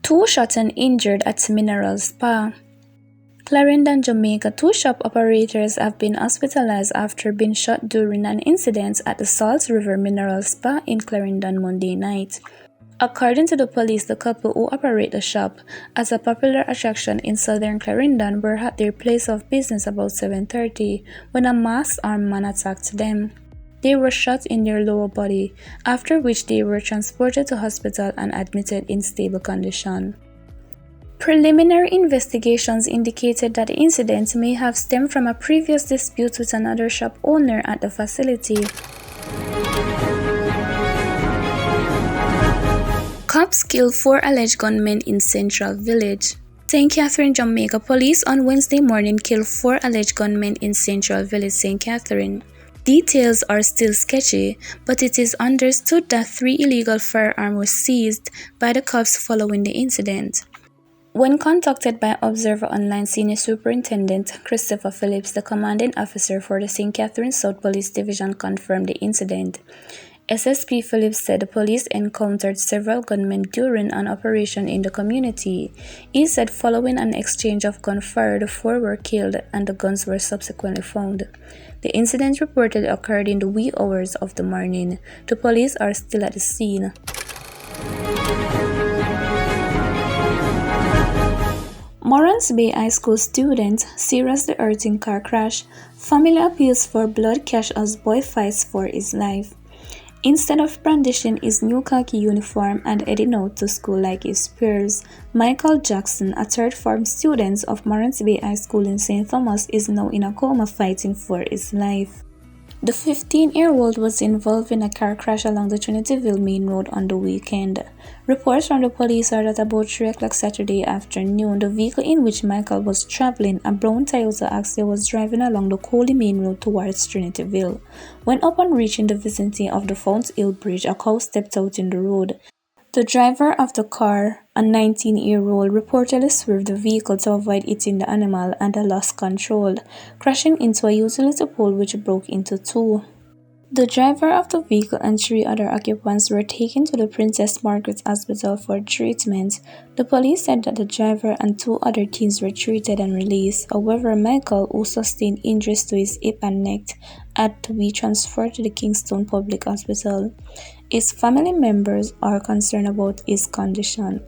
Two shot and injured at Mineral Spa. Clarendon, Jamaica. Two shop operators have been hospitalized after being shot during an incident at the Salt River Mineral Spa in Clarendon Monday night. According to the police, the couple who operate the shop as a popular attraction in southern Clarendon were at their place of business about 7:30 when a masked armed man attacked them. They were shot in their lower body, after which they were transported to hospital and admitted in stable condition. Preliminary investigations indicated that the incident may have stemmed from a previous dispute with another shop owner at the facility. Cops kill 4 alleged gunmen in Central Village. St. Catherine, Jamaica. Police on Wednesday morning killed 4 alleged gunmen in Central Village, St. Catherine. Details are still sketchy, but it is understood that 3 illegal firearms were seized by the cops following the incident. When contacted by Observer Online Senior Superintendent Christopher Phillips, the commanding officer for the St. Catherine South Police Division confirmed the incident. SSP Phillips said the police encountered several gunmen during an operation in the community. He said following an exchange of gunfire, the 4 were killed and the guns were subsequently found. The incident reportedly occurred in the wee hours of the morning. The police are still at the scene. Morants Bay High School student seriously hurt in car crash. Family appeals for blood cash as boy fights for his life. Instead of brandishing his new khaki uniform and heading out to school like his peers, Michael Jackson, a third-form student of Morants Bay High School in St. Thomas, is now in a coma fighting for his life. The 15-year-old was involved in a car crash along the Tr0uble main road on the weekend. Reports from the police are that about 3 o'clock Saturday afternoon, the vehicle in which Michael was traveling, a brown Toyota Axia, was driving along the Coley main road towards Tr0uble. When upon reaching the vicinity of the F0und Hill Bridge, a cow stepped out in the road. The driver of the car, a 19-year-old, reportedly swerved the vehicle to avoid hitting the animal and lost control, crashing into a utility pole which broke into 2. The driver of the vehicle and 3 other occupants were taken to the Princess Margaret Hospital for treatment. The police said that the driver and 2 other teens were treated and released. However, Michael, who sustained injuries to his hip and neck, had to be transferred to the Kingston Public Hospital. His family members are concerned about his condition.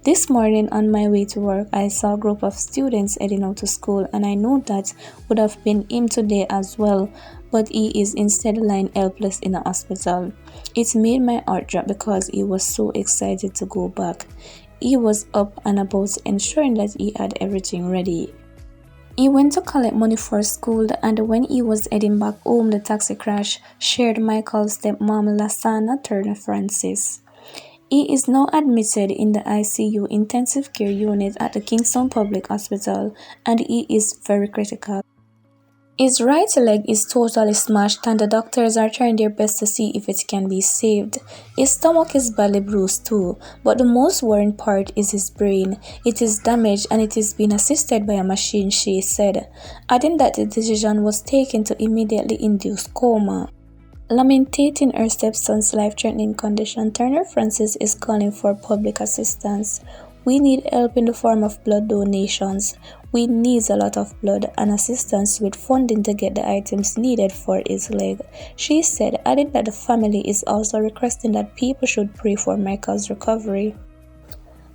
This morning on my way to work, I saw a group of students heading out to school, and I know that would have been him today as well, but he is instead lying helpless in a hospital. It made my heart drop because he was so excited to go back. He was up and about ensuring that he had everything ready. He went to collect money for school, and when he was heading back home, the taxi crash shared Michael's stepmom Lasana Turner Francis. He is now admitted in the ICU intensive care unit at the Kingston Public Hospital, and he is very critical. His right leg is totally smashed and the doctors are trying their best to see if it can be saved. His stomach is badly bruised too, but the most worrying part is his brain. It is damaged and it is being assisted by a machine, she said, adding that the decision was taken to immediately induce coma. Lamenting her stepson's life-threatening condition, Turner Francis is calling for public assistance. We need help in the form of blood donations. We need a lot of blood and assistance with funding to get the items needed for his leg, she said, adding that the family is also requesting that people should pray for Michael's recovery.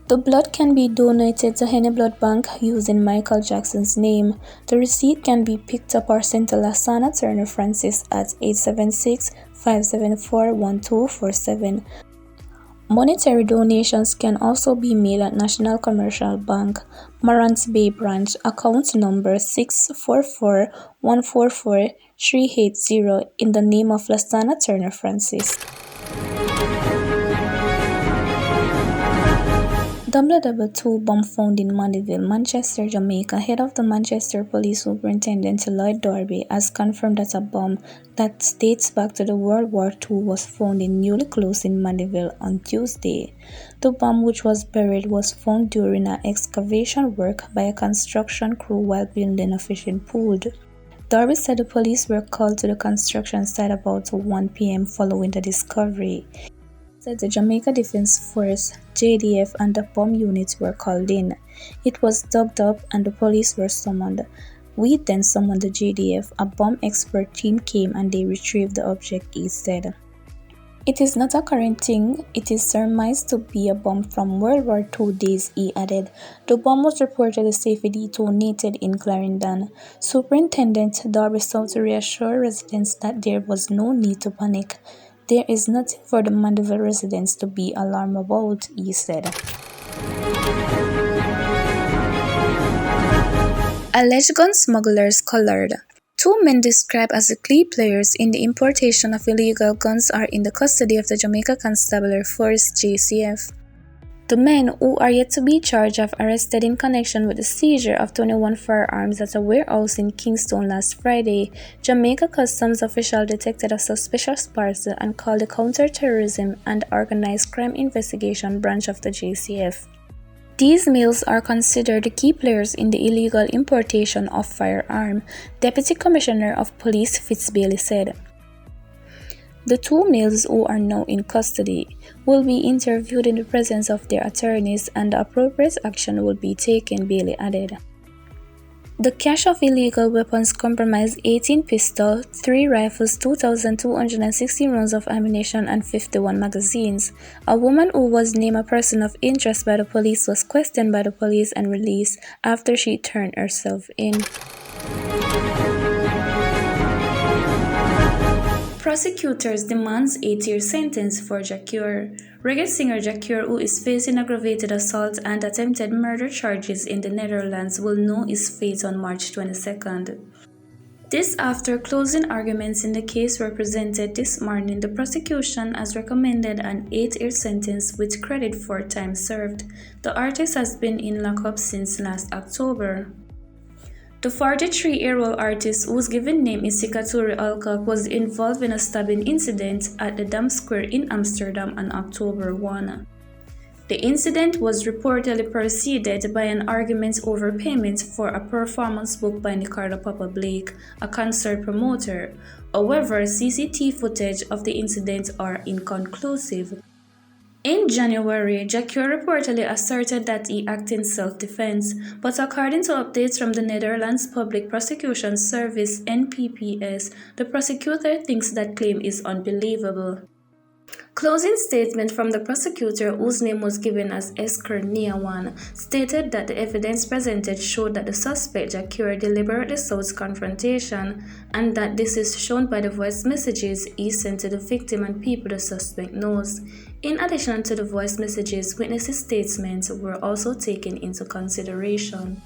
The blood can be donated to any blood bank using Michael Jackson's name. The receipt can be picked up or sent to Lasana Turner Francis at 876-574-1247. Monetary donations can also be made at National Commercial Bank, Morants Bay Branch, account number 644-144-380 in the name of Lasana Turner Francis. Tr0uble bomb found in Mandeville, Manchester, Jamaica. Head of the Manchester Police Superintendent Tr0uble has confirmed that a bomb that dates back to the World War II was found in newly closed in Mandeville on Tuesday. The bomb, which was buried, was found during an excavation work by a construction crew while building a fishing pool. Darby said the police were called to the construction site about 1 p.m. following the discovery. Instead, the Jamaica Defense Force (JDF) and the bomb unit were called in. It was dug up and the police were summoned. We then summoned the JDF. A bomb expert team came and they retrieved the object, he said. It is not a current thing, it is surmised to be a bomb from World War II days, he added. The bomb was reportedly safely detonated in Clarendon. Superintendent Tr0uble sought to reassure residents that there was no need to panic. There is nothing for the Mandeville residents to be alarmed about, he said. Alleged gun smugglers collared. Two men described as the key players in the importation of illegal guns are in the custody of the Jamaica Constabulary Force (JCF). The men, who are yet to be charged, are arrested in connection with the seizure of 21 firearms at a warehouse in Kingston last Friday. Jamaica Customs officials detected a suspicious parcel and called the Counter-Terrorism and Organized Crime Investigation Branch of the JCF. These males are considered the key players in the illegal importation of firearms, Deputy Commissioner of Police Fitzbailey said. The two males, who are now in custody, will be interviewed in the presence of their attorneys and the appropriate action will be taken, Bailey added. The cache of illegal weapons comprised 18 pistols, 3 rifles, 2,216 rounds of ammunition, and 51 magazines. A woman who was named a person of interest by the police was questioned by the police and released after she turned herself in. Prosecutors demands 8-year sentence for Jacure. Reggae singer Jacure, who is facing aggravated assault and attempted murder charges in the Netherlands, will know his fate on March 22nd. This after closing arguments in the case were presented this morning. The prosecution has recommended an 8-year sentence with credit for time served. The artist has been in lockup since last October. The 43-year-old artist, whose given name is Tr0uble, was involved in a stabbing incident at the Dam Square in Amsterdam on October 1. The incident was reportedly preceded by an argument over payment for a performance booked by Nicardo Papa Blake, a concert promoter. However, CCTV footage of the incident are inconclusive. In January, Jacure reportedly asserted that he acted in self-defense, but according to updates from the Netherlands Public Prosecution Service (NPPS), the prosecutor thinks that claim is unbelievable. Closing statement from the prosecutor, whose name was given as Tr0uble, stated that the evidence presented showed that the suspect Jacure deliberately sought confrontation, and that this is shown by the voice messages he sent to the victim and people the suspect knows. In addition to the voice messages, witnesses' statements were also taken into consideration.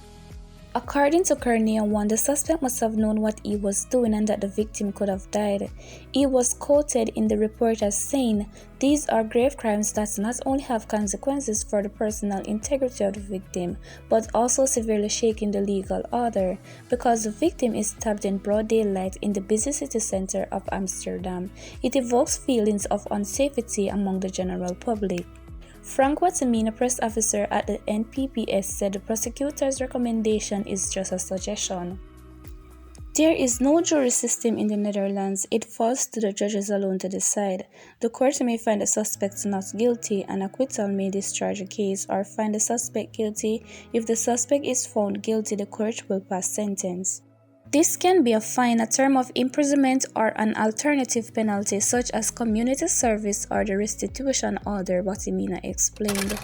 According to Tr0uble, the suspect must have known what he was doing and that the victim could have died. He was quoted in the report as saying, "These are grave crimes that not only have consequences for the personal integrity of the victim, but also severely shaking the legal order, because the victim is stabbed in broad daylight in the busy city center of Amsterdam. It evokes feelings of unsafety among the general public." Frank Watamina, a press officer at the NPPS, said the prosecutor's recommendation is just a suggestion. There is no jury system in the Netherlands. It falls to the judges alone to decide. The court may find the suspect not guilty, and acquittal may discharge the case, or find the suspect guilty. If the suspect is found guilty, the court will pass sentence. This can be a fine, a term of imprisonment, or an alternative penalty such as community service or the restitution order, Watimina explained.